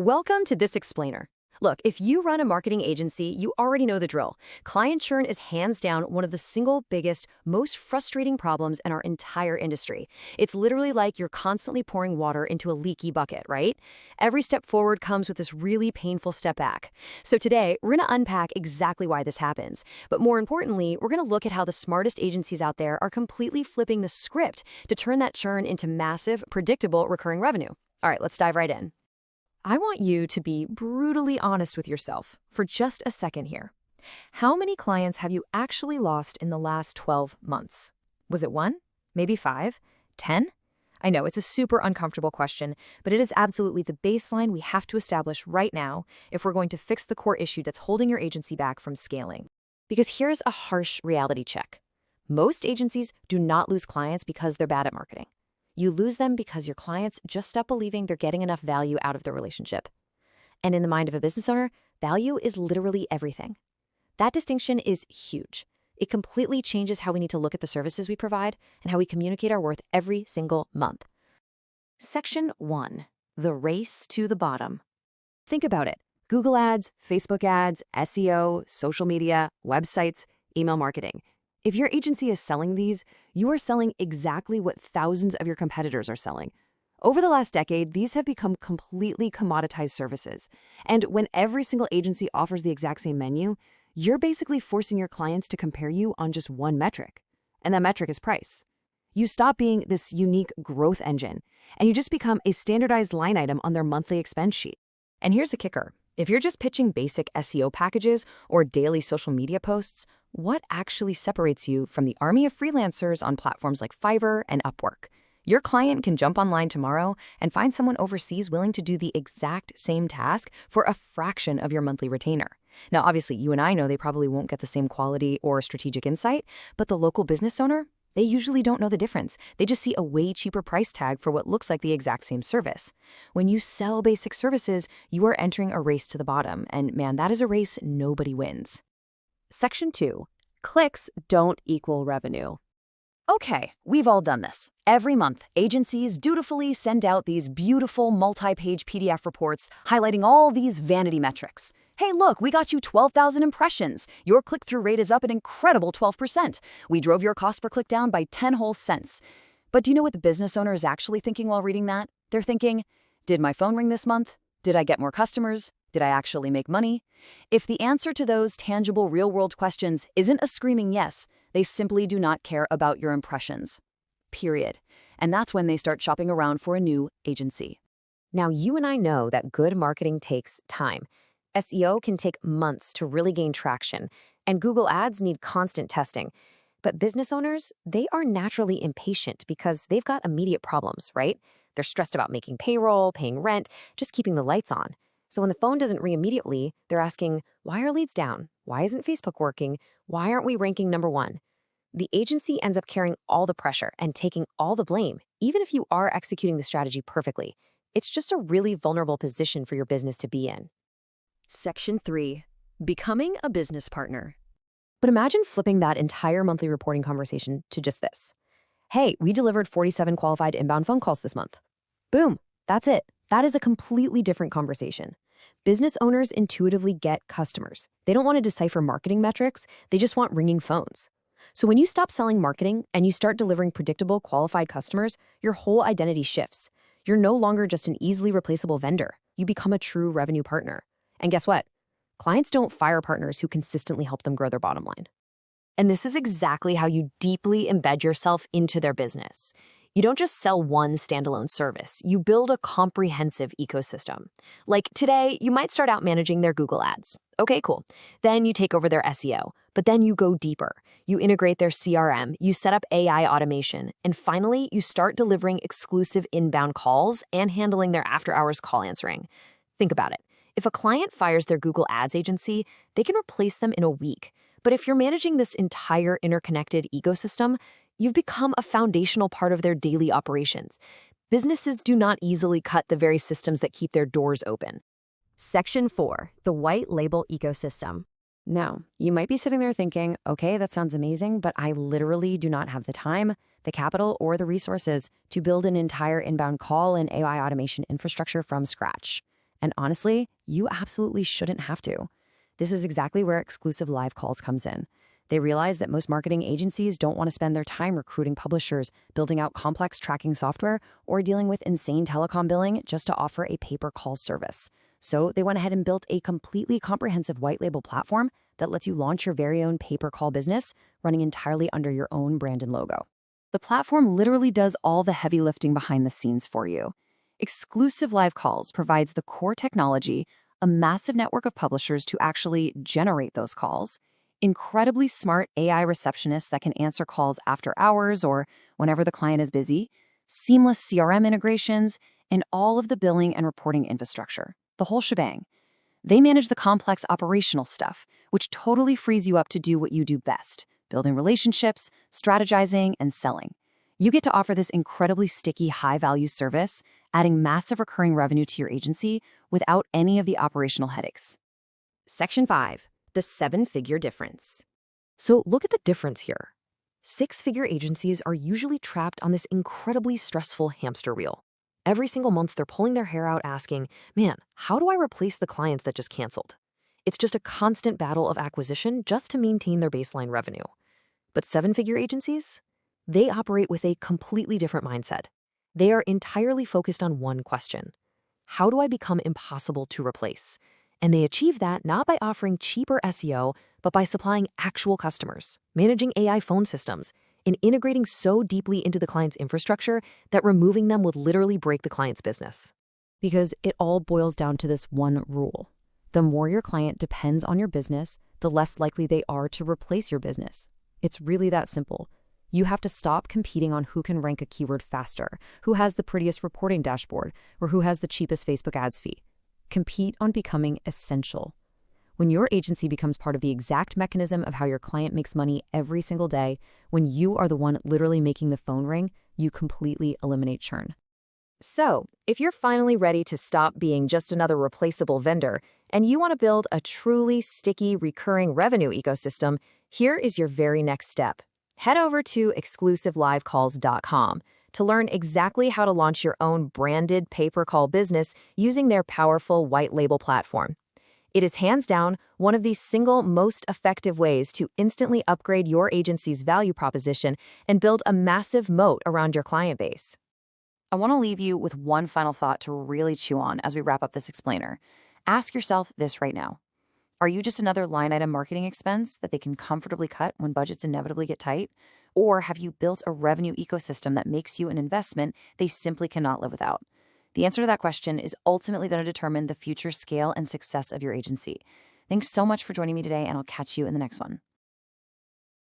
Welcome to This Explainer. Look, if you run a marketing agency, you already know the drill. Client churn is hands down one of the single biggest, most frustrating problems in our entire industry. It's literally like you're constantly pouring water into a leaky bucket, right? Every step forward comes with this really painful step back. So today, we're going to unpack exactly why this happens. But more importantly, we're going to look at how the smartest agencies out there are completely flipping the script to turn that churn into massive, predictable, recurring revenue. All right, let's dive right in. I want you to be brutally honest with yourself for just a second here. How many clients have you actually lost in the last 12 months? Was it 1? Maybe 5? 10? I know it's a super uncomfortable question, but it is absolutely the baseline we have to establish right now if we're going to fix the core issue that's holding your agency back from scaling. Because here's a harsh reality check. Most agencies do not lose clients because they're bad at marketing. You lose them because your clients just stop believing they're getting enough value out of the relationship. And in the mind of a business owner, value is literally everything. That distinction is huge. It completely changes how we need to look at the services we provide and how we communicate our worth every single month. Section 1. The race to the bottom. Think about it. Google ads, Facebook ads, SEO, social media, websites, email marketing. If your agency is selling these, you are selling exactly what thousands of your competitors are selling. Over the last decade, these have become completely commoditized services. And when every single agency offers the exact same menu, you're basically forcing your clients to compare you on just one metric. And that metric is price. You stop being this unique growth engine, and you just become a standardized line item on their monthly expense sheet. And here's the kicker. If you're just pitching basic SEO packages or daily social media posts, what actually separates you from the army of freelancers on platforms like Fiverr and Upwork? Your client can jump online tomorrow and find someone overseas willing to do the exact same task for a fraction of your monthly retainer. Now, obviously, you and I know they probably won't get the same quality or strategic insight, but the local business owner, they usually don't know the difference. They just see a way cheaper price tag for what looks like the exact same service. When you sell basic services, you are entering a race to the bottom, and man, that is a race nobody wins. Section 2. Clicks don't equal revenue. Okay, we've all done this. Every month, agencies dutifully send out these beautiful multi-page PDF reports highlighting all these vanity metrics. Hey, look, we got you 12,000 impressions. Your click-through rate is up an incredible 12%. We drove your cost per click down by 10 whole cents. But do you know what the business owner is actually thinking while reading that? They're thinking, did my phone ring this month? Did I get more customers? Did I actually make money? If the answer to those tangible real-world questions isn't a screaming yes, they simply do not care about your impressions. Period. And that's when they start shopping around for a new agency. Now, you and I know that good marketing takes time. SEO can take months to really gain traction, and Google Ads need constant testing. But business owners, they are naturally impatient because they've got immediate problems, right? They're stressed about making payroll, paying rent, just keeping the lights on. So when the phone doesn't ring immediately, they're asking, why are leads down? Why isn't Facebook working? Why aren't we ranking number 1? The agency ends up carrying all the pressure and taking all the blame, even if you are executing the strategy perfectly. It's just a really vulnerable position for your business to be in. Section 3. Becoming a business partner. But imagine flipping that entire monthly reporting conversation to just this. Hey, we delivered 47 qualified inbound phone calls this month. Boom, that's it. That is a completely different conversation. Business owners intuitively get customers. They don't want to decipher marketing metrics. They just want ringing phones. So when you stop selling marketing and you start delivering predictable, qualified customers, your whole identity shifts. You're no longer just an easily replaceable vendor. You become a true revenue partner. And guess what? Clients don't fire partners who consistently help them grow their bottom line. And this is exactly how you deeply embed yourself into their business. You don't just sell one standalone service. You build a comprehensive ecosystem. Like today, you might start out managing their Google ads. Okay, cool. Then you take over their SEO, but then you go deeper. You integrate their CRM, you set up AI automation, and finally, you start delivering exclusive inbound calls and handling their after-hours call answering. Think about it. If a client fires their Google Ads agency, they can replace them in a week. But if you're managing this entire interconnected ecosystem, you've become a foundational part of their daily operations. Businesses do not easily cut the very systems that keep their doors open. Section 4. The white label ecosystem. Now, you might be sitting there thinking, okay, that sounds amazing, but I literally do not have the time, the capital, or the resources to build an entire inbound call and AI automation infrastructure from scratch. And honestly, you absolutely shouldn't have to. This is exactly where exclusive live calls comes in. They realize that most marketing agencies don't want to spend their time recruiting publishers, building out complex tracking software, or dealing with insane telecom billing just to offer a pay-per-call service. So they went ahead and built a completely comprehensive white label platform that lets you launch your very own pay-per-call business running entirely under your own brand and logo. The platform literally does all the heavy lifting behind the scenes for you. Exclusive Live Calls provides the core technology, a massive network of publishers to actually generate those calls, incredibly smart AI receptionists that can answer calls after hours or whenever the client is busy, seamless CRM integrations, and all of the billing and reporting infrastructure, the whole shebang. They manage the complex operational stuff, which totally frees you up to do what you do best, building relationships, strategizing, and selling. You get to offer this incredibly sticky, high-value service, adding massive recurring revenue to your agency without any of the operational headaches. Section 5. The seven-figure difference. So look at the difference here. Six-figure agencies are usually trapped on this incredibly stressful hamster wheel. Every single month, they're pulling their hair out asking, man, how do I replace the clients that just canceled? It's just a constant battle of acquisition just to maintain their baseline revenue. But seven-figure agencies? They operate with a completely different mindset. They are entirely focused on one question. How do I become impossible to replace? And they achieve that not by offering cheaper SEO, but by supplying actual customers, managing AI phone systems, and integrating so deeply into the client's infrastructure that removing them would literally break the client's business. Because it all boils down to this one rule. The more your client depends on your business, the less likely they are to replace your business. It's really that simple. You have to stop competing on who can rank a keyword faster, who has the prettiest reporting dashboard, or who has the cheapest Facebook ads fee. Compete on becoming essential. When your agency becomes part of the exact mechanism of how your client makes money every single day, when you are the one literally making the phone ring, you completely eliminate churn. So, if you're finally ready to stop being just another replaceable vendor and you want to build a truly sticky, recurring revenue ecosystem, here is your very next step. Head over to exclusivelivecalls.com to learn exactly how to launch your own branded pay-per-call business using their powerful white label platform. It is hands down one of the single most effective ways to instantly upgrade your agency's value proposition and build a massive moat around your client base. I want to leave you with one final thought to really chew on as we wrap up this explainer. Ask yourself this right now. Are you just another line item marketing expense that they can comfortably cut when budgets inevitably get tight? Or have you built a revenue ecosystem that makes you an investment they simply cannot live without? The answer to that question is ultimately going to determine the future scale and success of your agency. Thanks so much for joining me today, and I'll catch you in the next one.